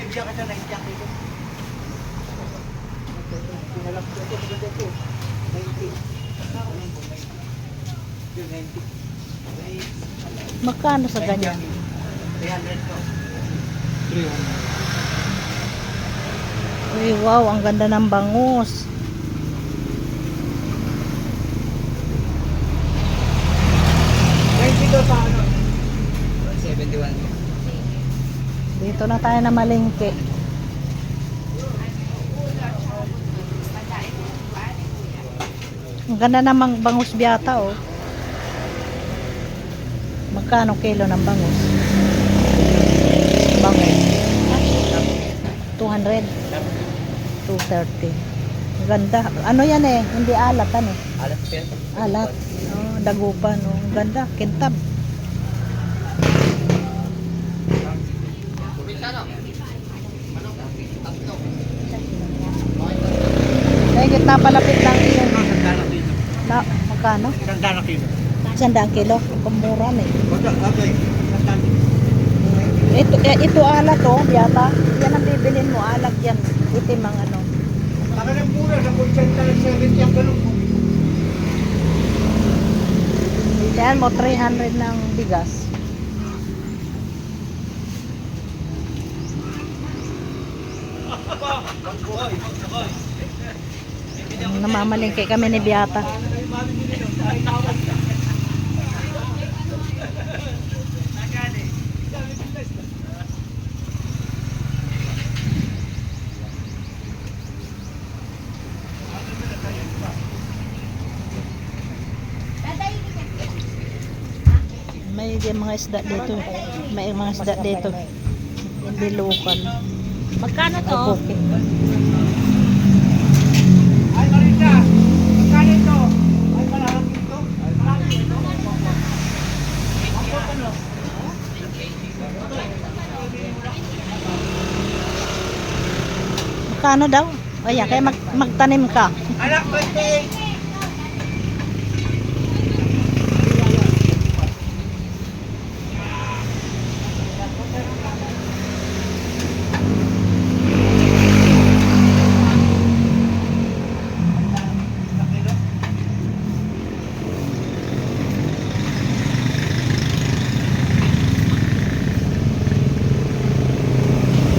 Nandiyan ka sa 90 ang kilo. Pinalap ko ito, maganda ito. 90. Yung 90. Magkano sa ganyan? 300 to. 300. Uy, wow, ang ganda ng bangus. Ito sa ano? 71. Dito na tayo na malengke. Ang ganda namang bangus biyata, oh. Magkano kilo ng bangus? Bangus. 200. 230. Ang ganda. Ano yan eh? Hindi alat, ano? Alas pa yan. Alat. Oh, dagupan, oh. Ang ganda. Kintab. Dahil napalapit lang yun. Na, magkano? 100 kilo. 100 kilo. Kumura na eh. Okay. Ito alat, oh. Biyata. Yan ang bibilin mo. Alat yan. Itim ang ano. Saka ng pura sa 70 ang galong mo. Yan mo 300 ng bigas. Namamalingke kami ni Biata. May mga isda dito. May mga isda dito. Hindi local. Magkano to? Okay. Ay, Marita! Magkano ito? Ay, malaki ito? Ay, malaki ito? Ako ano? Magkano daw? O yan, kaya magtanim ka. Anak, 28!